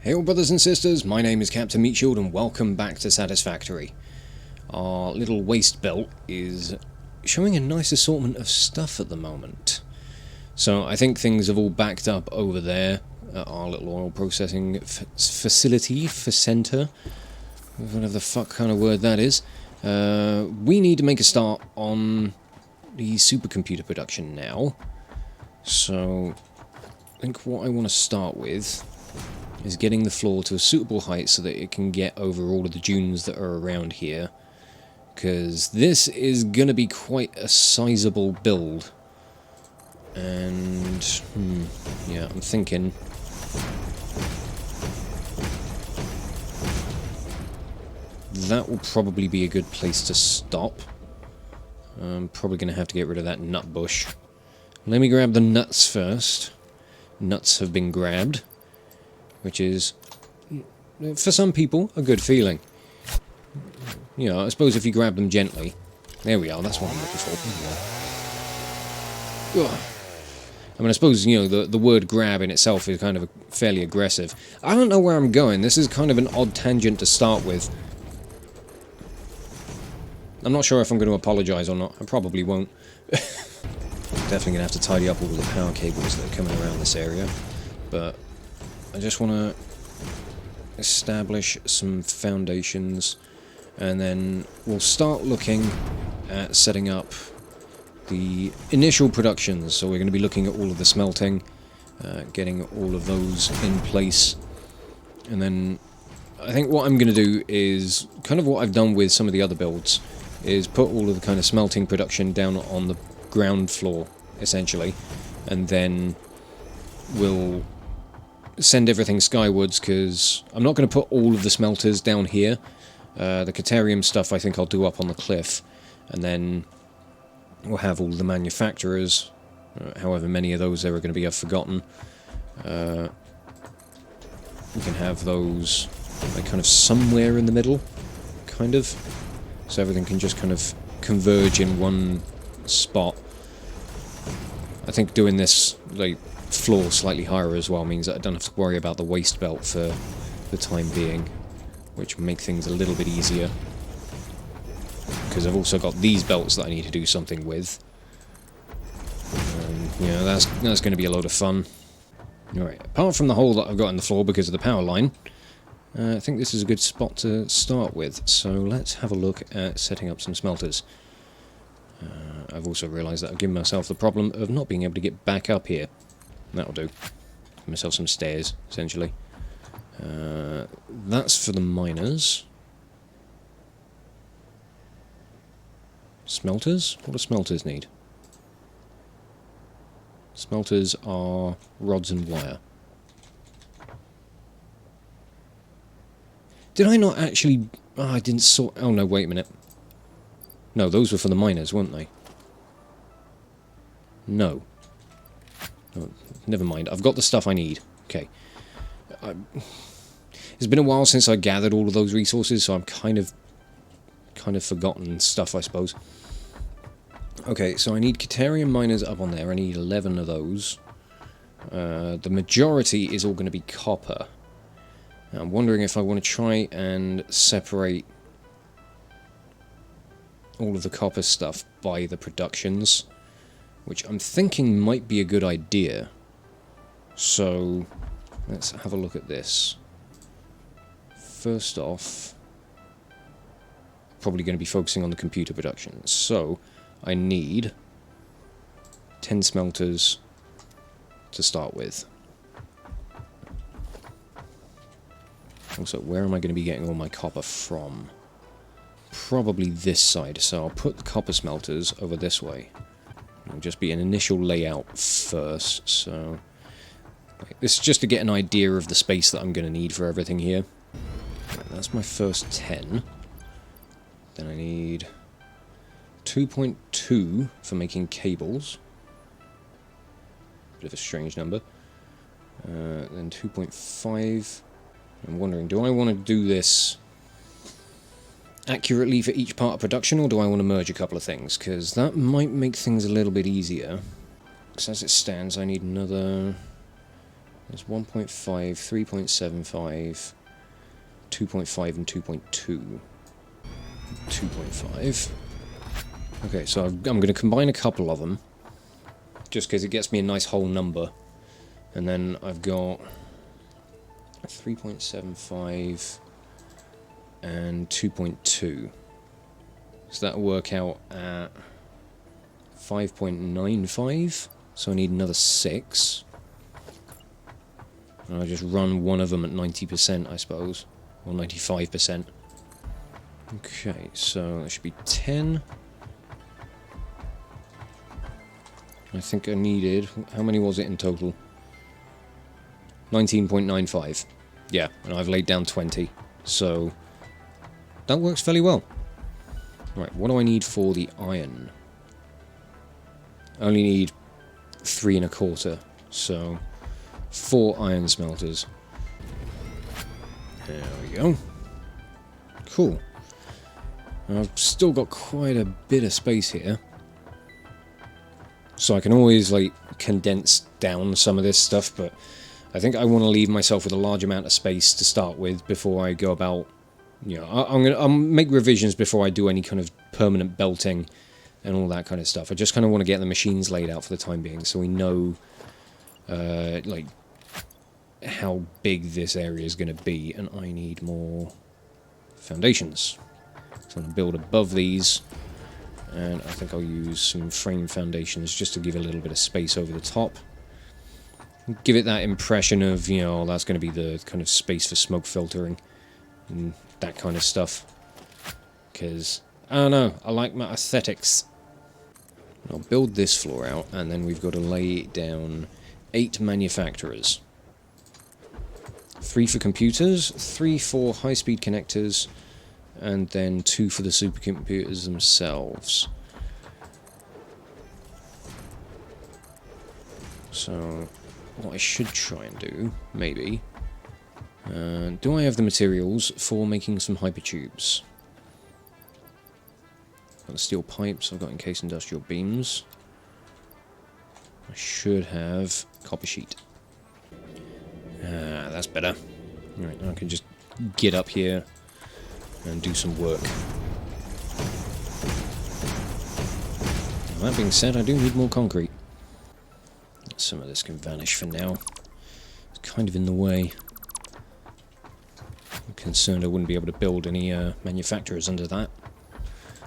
Hey all brothers and sisters, my name is Captain Meatshield and welcome back to Satisfactory. Our little waste belt is showing a nice assortment of stuff at the moment. So I think things have all backed up over there at our little oil processing facility, center, whatever the fuck kind of word that is. We need to make a start on the supercomputer production now. So I think what I want to start with is getting the floor to a suitable height so that it can get over all of the dunes that are around here. Because this is going to be quite a sizable build. And, yeah, I'm thinking that will probably be a good place to stop. I'm probably going to have to get rid of that nut bush. Let me grab the nuts first. Nuts have been grabbed, which is, for some people, a good feeling. You know, I suppose if you grab them gently. There we are, that's what I'm looking for. Ugh. I mean, I suppose, you know, the word grab in itself is kind of fairly aggressive. I don't know where I'm going. This is kind of an odd tangent to start with. I'm not sure if I'm going to apologise or not. I probably won't. Definitely going to have to tidy up all of the power cables that are coming around this area. But I just want to establish some foundations, and then we'll start looking at setting up the initial productions. So we're going to be looking at all of the smelting, getting all of those in place, and then I think what I'm going to do is kind of what I've done with some of the other builds, is put all of the kind of smelting production down on the ground floor, essentially, and then we'll send everything skywards, because I'm not going to put all of the smelters down here. The Caterium stuff I think I'll do up on the cliff, and then we'll have all the manufacturers, however many of those there are going to be, I've forgotten. We can have those like kind of somewhere in the middle, kind of, so everything can just kind of converge in one spot. I think doing this like floor slightly higher as well means that I don't have to worry about the waste belt for the time being, which will make things a little bit easier, because I've also got these belts that I need to do something with. You know, that's going to be a load of fun. Alright, apart from the hole that I've got in the floor because of the power line, I think this is a good spot to start with, so let's have a look at setting up some smelters. I've also realised that I've given myself the problem of not being able to get back up here. That'll do. Give myself some stairs, essentially. That's for the miners. Smelters? What do smelters need? Smelters are rods and wire. Did I not actually... Oh, I didn't sort... Oh no, wait a minute. No, those were for the miners, weren't they? No. Oh, never mind, I've got the stuff I need. Okay. It's been a while since I gathered all of those resources, so I'm kind of forgotten stuff, I suppose. Okay, so I need Caterium miners up on there. I need 11 of those. The majority is all going to be copper. Now, I'm wondering if I want to try and separate all of the copper stuff by the productions, which I'm thinking might be a good idea. So let's have a look at this. First off, probably going to be focusing on the computer production. So I need 10 smelters to start with. Also, where am I going to be getting all my copper from? Probably this side, so I'll put the copper smelters over this way. It'll just be an initial layout first, so... This is just to get an idea of the space that I'm going to need for everything here. Right, that's my first 10. Then I need 2.2 for making cables. Bit of a strange number. Then 2.5. I'm wondering, do I want to do this accurately for each part of production, or do I want to merge a couple of things? Because that might make things a little bit easier. Because as it stands, I need another There's 1.5, 3.75, 2.5 and 2.2. 2.5. Okay, so I'm going to combine a couple of them, just because it gets me a nice whole number. And then I've got 3.75 and 2.2. So that'll work out at 5.95. So I need another 6. And I'll just run one of them at 90%, I suppose. Or 95%. Okay, so that should be 10. I think I needed... How many was it in total? 19.95. Yeah, and I've laid down 20. So that works fairly well. Right, what do I need for the iron? I only need 3 1/4. So 4 iron smelters. There we go. Cool. I've still got quite a bit of space here. So I can always, like, condense down some of this stuff, but I think I want to leave myself with a large amount of space to start with before I go about, you know, I'll make revisions before I do any kind of permanent belting and all that kind of stuff. I just kind of want to get the machines laid out for the time being so we know, like, how big this area is going to be, and I need more foundations. So I'm going to build above these, and I think I'll use some frame foundations just to give a little bit of space over the top. Give it that impression of, you know, that's going to be the kind of space for smoke filtering and that kind of stuff. Because, I don't know, I like my aesthetics. I'll build this floor out, and then we've got to lay down 8 manufacturers. 3 for computers, 3 for high-speed connectors, and then 2 for the supercomputers themselves. So, what I should try and do, maybe... do I have the materials for making some hypertubes? Got the steel pipes, I've got encased industrial beams. I should have copper sheet. That's better. Alright, now I can just get up here and do some work. That being said, I do need more concrete. Some of this can vanish for now. It's kind of in the way. I'm concerned I wouldn't be able to build any manufacturers under that.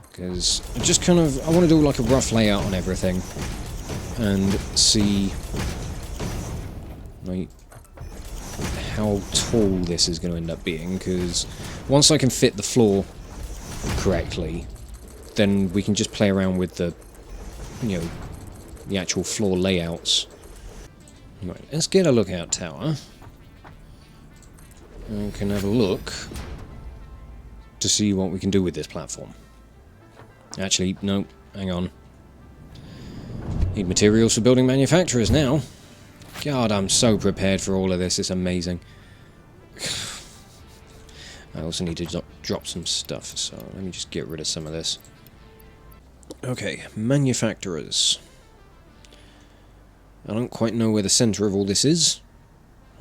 Because I just kind of... I want to do like a rough layout on everything. And see... like... how tall this is going to end up being, because once I can fit the floor correctly, then we can just play around with the, you know, the actual floor layouts. Right, let's get a lookout tower. And we can have a look to see what we can do with this platform. Actually, no, hang on. Need materials for building manufacturers now. God, I'm so prepared for all of this, it's amazing. I also need to drop some stuff, so let me just get rid of some of this. Okay, manufacturers. I don't quite know where the centre of all this is.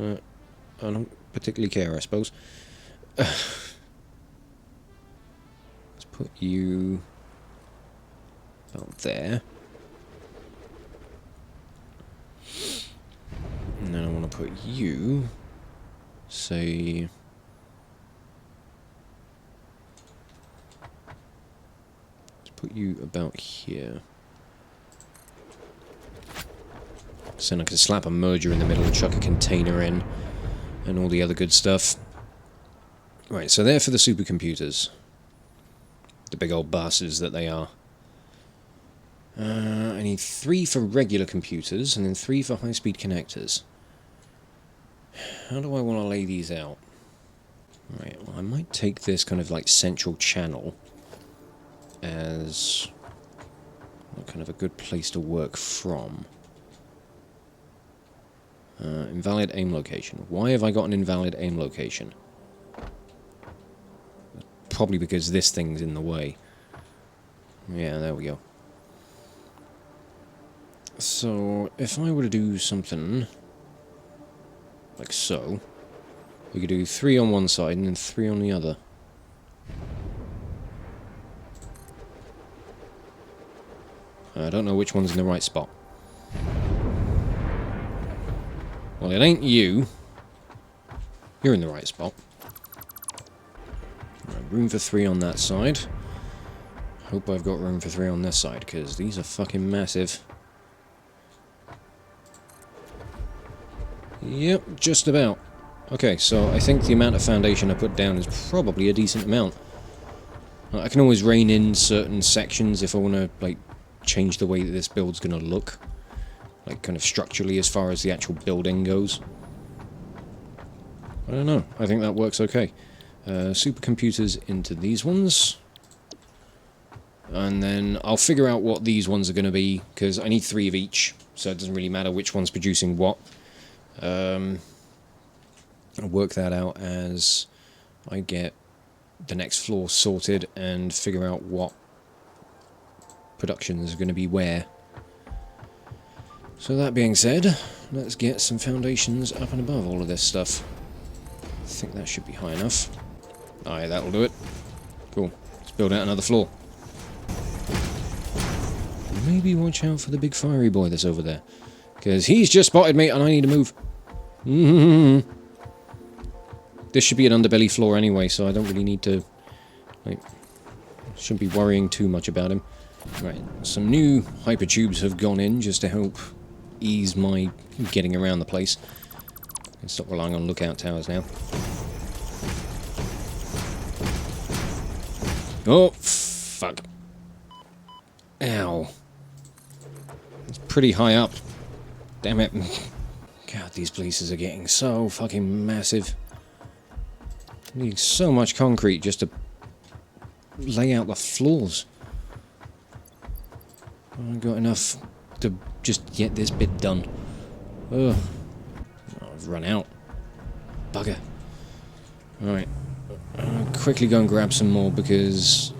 I don't particularly care, I suppose. Let's put you about there. And then I want to put you, say... let's put you about here. So then I can slap a merger in the middle and chuck a container in, and all the other good stuff. Right, so they're for the supercomputers. The big old bastards that they are. I need 3 for regular computers, and then 3 for high-speed connectors. How do I want to lay these out? Right, well, I might take this kind of like central channel as kind of a good place to work from. Invalid aim location. Why have I got an invalid aim location? Probably because this thing's in the way. Yeah, there we go. So, if I were to do something like so. We could do 3 on one side and then 3 on the other. I don't know which one's in the right spot. Well, it ain't you. You're in the right spot. Right, room for 3 on that side. Hope I've got room for 3 on this side, because these are fucking massive. Yep, just about. Okay, so I think the amount of foundation I put down is probably a decent amount. I can always rein in certain sections if I want to, like, change the way that this build's going to look. Like, kind of structurally as far as the actual building goes. I don't know. I think that works okay. Supercomputers into these ones. And then I'll figure out what these ones are going to be, because I need 3 of each, so it doesn't really matter which one's producing what. I'll work that out as I get the next floor sorted and figure out what productions are going to be where. So that being said, let's get some foundations up and above all of this stuff. I think that should be high enough. Aye, that'll do it. Cool. Let's build out another floor. Maybe watch out for the big fiery boy that's over there, because he's just spotted me and I need to move. This should be an underbelly floor anyway, so I don't really need to, like, shouldn't be worrying too much about him. Right, some new hypertubes have gone in just to help ease my getting around the place. I can stop relying on lookout towers now. Oh, fuck. Ow. It's pretty high up. Damn it. God, these places are getting so fucking massive. I need so much concrete just to lay out the floors. I haven't got enough to just get this bit done. Ugh. I've run out. Bugger. Alright. I'll quickly go and grab some more because...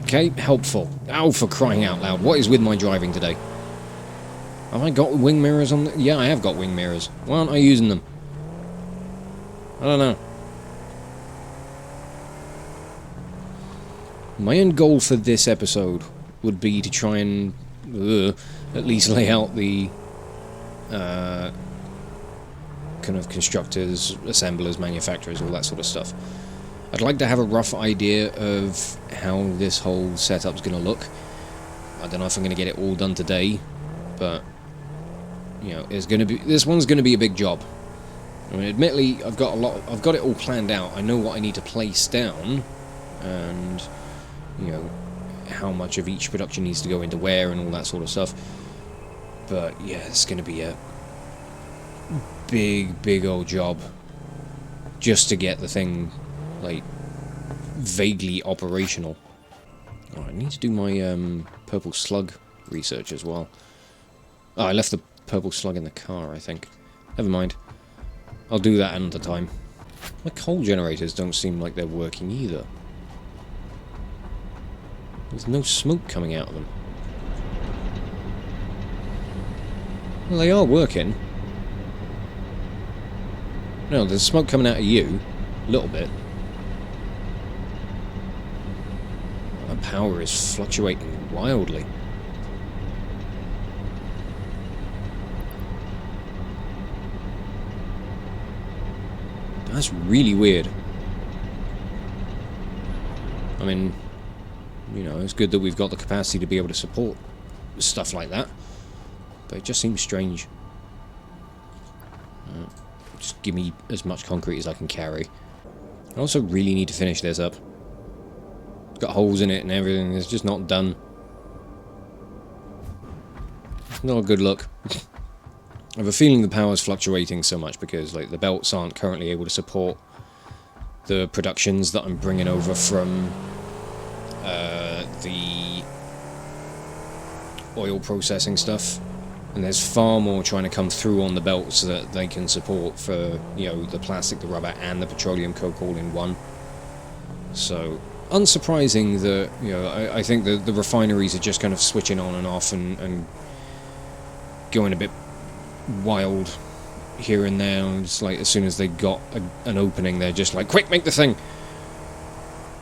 Okay, helpful. Oh, for crying out loud. What is with my driving today? Have I got wing mirrors on the... Yeah, I have got wing mirrors. Why aren't I using them? I don't know. My end goal for this episode would be to try and at least lay out the kind of constructors, assemblers, manufacturers, all that sort of stuff. I'd like to have a rough idea of how this whole setup's going to look. I don't know if I'm going to get it all done today, but you know, this one's going to be a big job. I mean, admittedly, I've got it all planned out. I know what I need to place down, and you know how much of each production needs to go into where and all that sort of stuff. But yeah, it's going to be a big old job just to get the thing like vaguely operational. Oh, I need to do my purple slug research as well. Oh, I left the purple slug in the car, I think. Never mind. I'll do that another time. My coal generators don't seem like they're working either. There's no smoke coming out of them. Well, they are working. No, there's smoke coming out of you. A little bit. The power is fluctuating wildly. That's really weird. I mean, you know, it's good that we've got the capacity to be able to support stuff like that, but it just seems strange. Just give me as much concrete as I can carry. I also really need to finish this up. It's got holes in it and everything. It's just not done. It's not a good look. I have a feeling the power's fluctuating so much because like the belts aren't currently able to support the productions that I'm bringing over from the oil processing stuff, and there's far more trying to come through on the belts so that they can support for, you know, the plastic, the rubber, and the petroleum coke all in one. So unsurprising that, you know, I think the refineries are just kind of switching on and off and going a bit wild here and there, and it's like as soon as they got an opening, they're just like, quick, make the thing!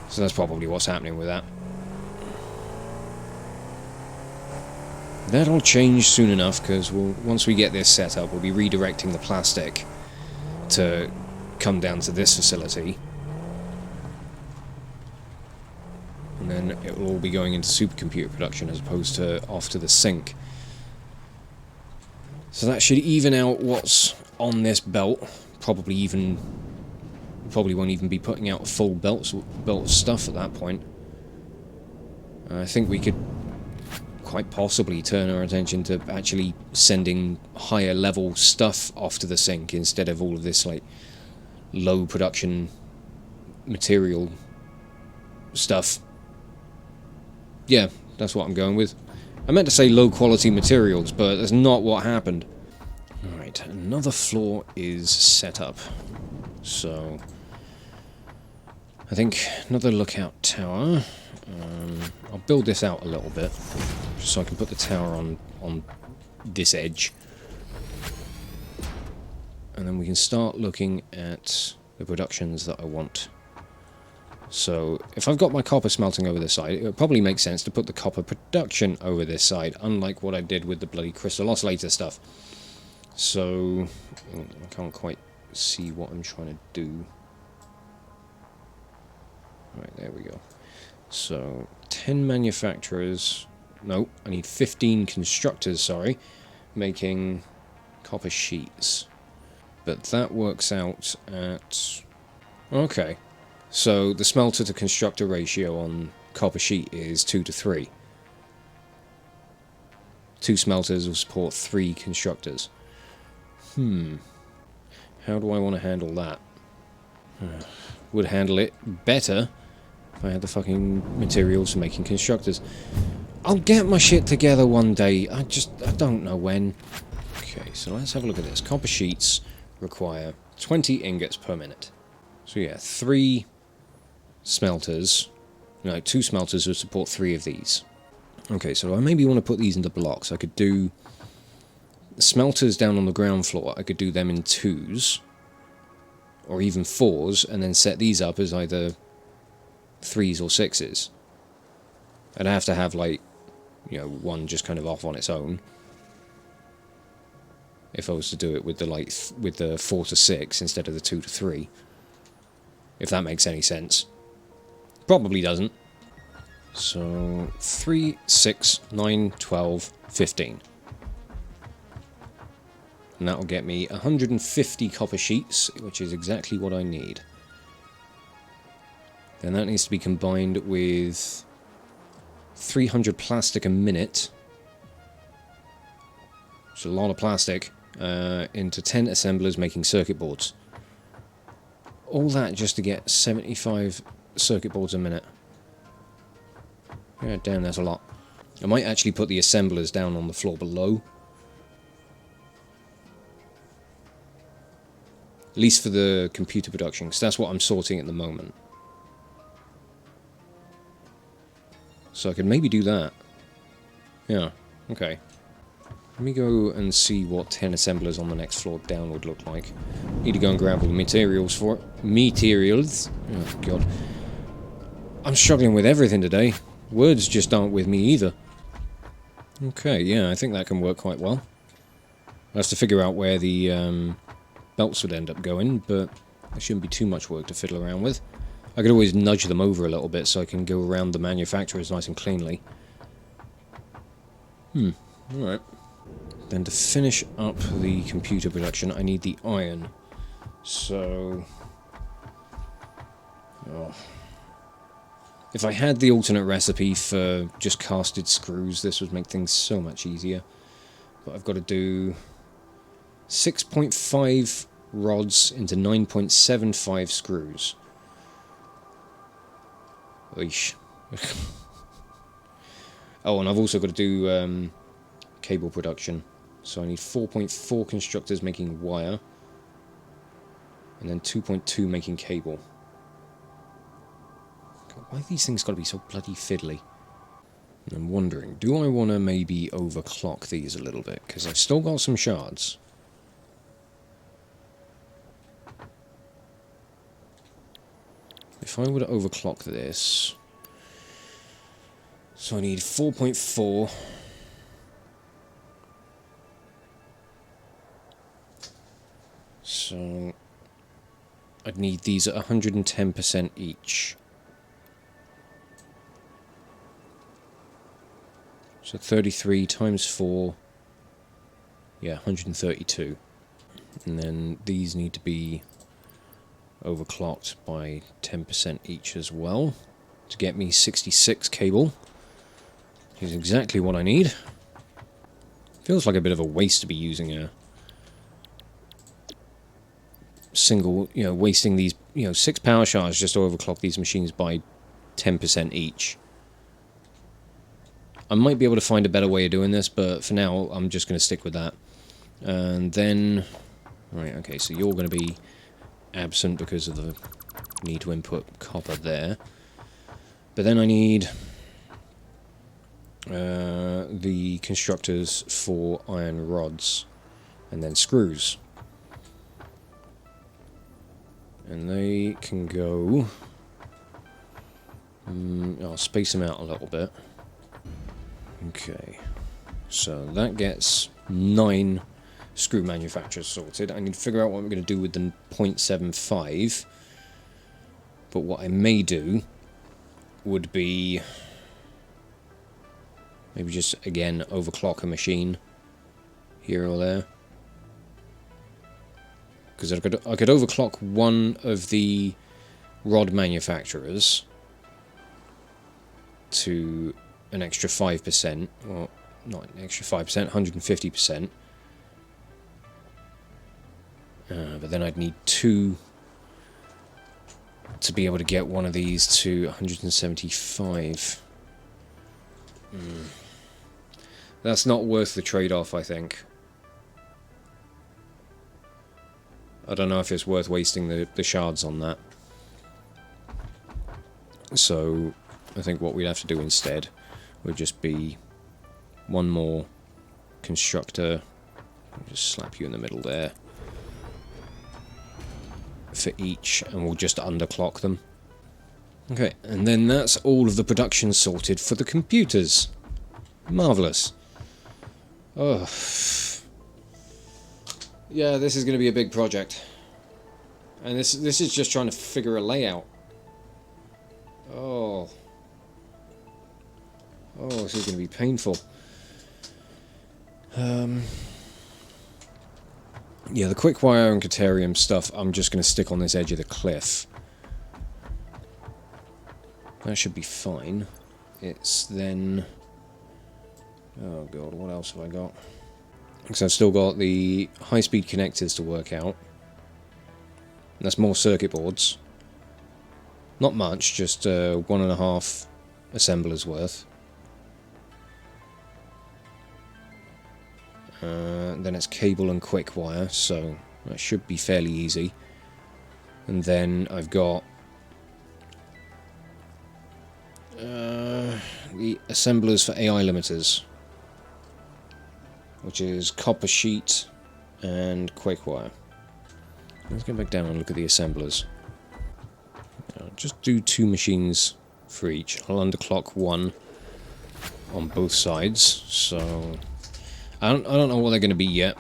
So that's probably what's happening with that. That'll change soon enough, because once we get this set up, we'll be redirecting the plastic to come down to this facility. And then it will all be going into supercomputer production as opposed to off to the sink. So that should even out what's on this belt. Probably won't even be putting out a full belt of stuff at that point. I think we could quite possibly turn our attention to actually sending higher level stuff off to the sink instead of all of this like low production material stuff. Yeah, that's what I'm going with. I meant to say low quality materials, but that's not what happened. Alright, another floor is set up. So I think another lookout tower. I'll build this out a little bit, just so I can put the tower on this edge. And then we can start looking at the productions that I want. So, if I've got my copper smelting over this side, it would probably make sense to put the copper production over this side, unlike what I did with the bloody crystal oscillator stuff. So, I can't quite see what I'm trying to do. Right, there we go. So, 10 manufacturers... No, I need 15 constructors, sorry, making copper sheets. But that works out at... Okay. So, the smelter to constructor ratio on copper sheet is 2 to 3. 2 smelters will support 3 constructors. How do I want to handle that? Would handle it better if I had the fucking materials for making constructors. I'll get my shit together one day. I don't know when. Okay, so let's have a look at this. Copper sheets require 20 ingots per minute. So yeah, 3 smelters. No, 2 smelters will support 3 of these. Okay, so I maybe want to put these into blocks. I could do smelters down on the ground floor. I could do them in 2s. Or even 4s, and then set these up as either 3s or 6s. I'd have to have, like, you know, one just kind of off on its own. If I was to do it with the, like, with the 4 to 6 instead of the 2 to 3. If that makes any sense. Probably doesn't. So, 3, 6, 9, 12, 15. And that will get me 150 copper sheets, which is exactly what I need. Then that needs to be combined with 300 plastic a minute, which is a lot of plastic, into 10 assemblers making circuit boards. All that just to get 75 circuit boards a minute. Yeah, damn, that's a lot. I might actually put the assemblers down on the floor below. At least for the computer production, because that's what I'm sorting at the moment. So I could maybe do that. Yeah, okay. Let me go and see what 10 assemblers on the next floor down would look like. Need to go and grab all the materials for it. Materials? Oh, God. I'm struggling with everything today. Words just aren't with me either. Okay, yeah, I think that can work quite well. I have to figure out where the belts would end up going, but there shouldn't be too much work to fiddle around with. I could always nudge them over a little bit so I can go around the manufacturers nice and cleanly. Alright. Then to finish up the computer production, I need the iron. So... Oh. If I had the alternate recipe for just casted screws, this would make things so much easier. But I've got to do 6.5 rods into 9.75 screws. Eesh. Oh, and I've also got to do cable production. So I need 4.4 constructors making wire, and then 2.2 making cable. God, why have these things got to be so bloody fiddly? And I'm wondering, do I want to maybe overclock these a little bit? Because I've still got some shards. if I were to overclock this, so I need 4.4. So I'd need these at 110% each. So 33 times 4, yeah, 132. And then these need to be overclocked by 10% each as well to get me 66 cable. Is exactly what I need. Feels like a bit of a waste to be using a single, wasting these, 6 power shards just to overclock these machines by 10% each. I might be able to find a better way of doing this, but for now I'm just going to stick with that. And then, right, okay, so you're going to be absent because of the need to input copper there. But then I need the constructors for iron rods and then screws. And they can go... I'll space them out a little bit. Okay, so that gets 9 screw manufacturers sorted. I need to figure out what I'm going to do with the 0.75. But what I may do would be maybe just, again, overclock a machine here or there. Because I could overclock one of the rod manufacturers to an extra 5%, well, not an extra 5%, 150%. But then I'd need 2 to be able to get one of these to 175. That's not worth the trade-off, I think. I don't know if it's worth wasting the shards on that. So I think what we'd have to do instead would just be one more constructor. I'll just slap you in the middle there for each, and we'll just underclock them. Okay, and then that's all of the production sorted for the computers. Marvellous. Oh. Yeah, this is going to be a big project. And this is just trying to figure a layout. Oh. Oh, this is going to be painful. Yeah, the quick wire and Caterium stuff, I'm just going to stick on this edge of the cliff. That should be fine. It's then... oh god, what else have I got? Because I've still got the high-speed connectors to work out. And that's more circuit boards. Not much, just 1.5 assemblers worth. Then it's cable and quick wire, so that should be fairly easy. And then I've got the assemblers for AI limiters, which is copper sheet and quick wire. Let's go back down and look at the assemblers. I'll just do 2 machines for each. I'll underclock 1 on both sides, so I don't know what they're going to be yet.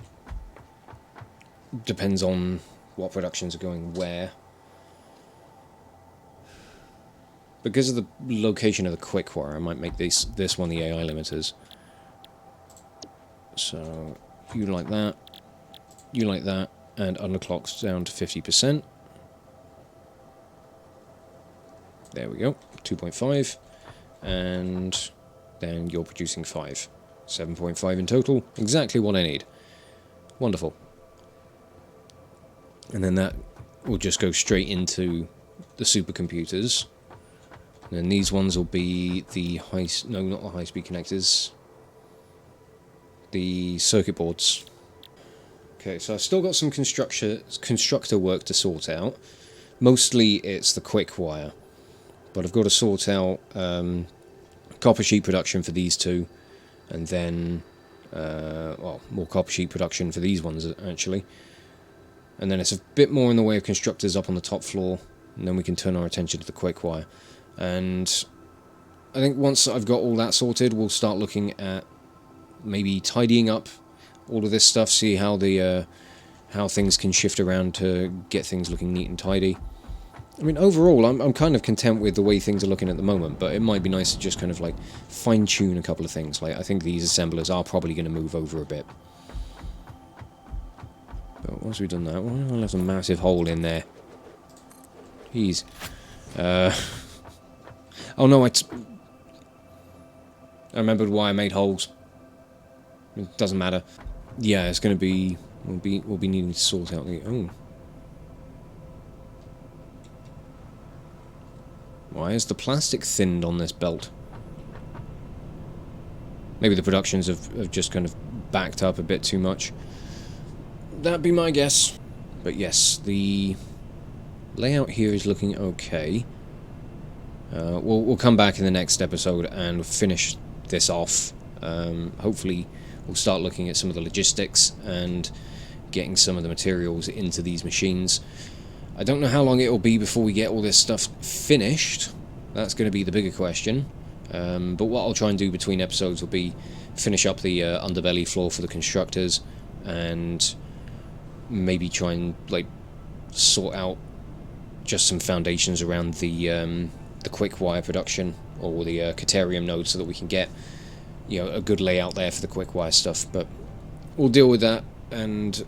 Depends on what productions are going where. Because of the location of the quick wire, I might make this one the AI limiters. So you like that, and underclocks down to 50%. There we go, 2.5, and then you're producing 5. 7.5 in total, exactly what I need. Wonderful. And then that will just go straight into the supercomputers. And then these ones will be the not the high-speed connectors, the circuit boards. Okay, so I've still got some constructor work to sort out. Mostly it's the quick wire, but I've got to sort out copper sheet production for these 2. And then, well, more copper sheet production for these ones, actually. And then it's a bit more in the way of constructors up on the top floor and then we can turn our attention to the quick wire. And I think once I've got all that sorted, we'll start looking at maybe tidying up all of this stuff, see how the how things can shift around to get things looking neat and tidy. I mean, overall, I'm kind of content with the way things are looking at the moment, but it might be nice to just kind of like fine-tune a couple of things. Like, I think these assemblers are probably going to move over a bit. But once we've done that, well, I'll have a massive hole in there. Jeez. Oh no, I remembered why I made holes. It doesn't matter. Yeah, it's going to be... We'll be needing to sort out the... Oh. Why is the plastic thinned on this belt? Maybe the productions have just kind of backed up a bit too much. That'd be my guess. But yes, the layout here is looking okay. We'll come back in the next episode and finish this off. Hopefully we'll start looking at some of the logistics and getting some of the materials into these machines. I don't know how long it'll be before we get all this stuff finished. That's going to be the bigger question. But what I'll try and do between episodes will be finish up the underbelly floor for the constructors, and maybe try and like sort out just some foundations around the quick wire production, or the Caterium node, so that we can get, you know, a good layout there for the quick wire stuff. But we'll deal with that and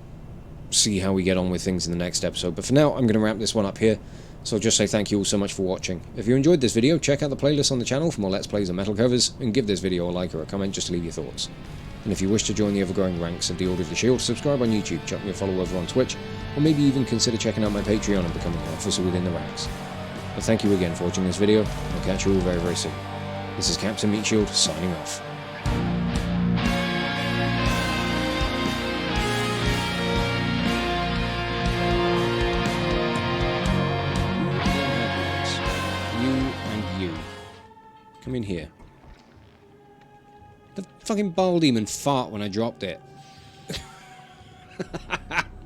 see how we get on with things in the next episode. But for now, I'm going to wrap this one up here. So I'll just say thank you all so much for watching. If you enjoyed this video, check out the playlist on the channel for more Let's Plays and metal covers, and give this video a like or a comment just to leave your thoughts. And if you wish to join the ever-growing ranks of the Order of the Shield, subscribe on YouTube, chuck me a follow over on Twitch, or maybe even consider checking out my Patreon and becoming an officer within the ranks. But thank you again for watching this video, and I'll catch you all very, very soon. This is Captain Meatshield, signing off. Come in here. The fucking bile demon fart when I dropped it.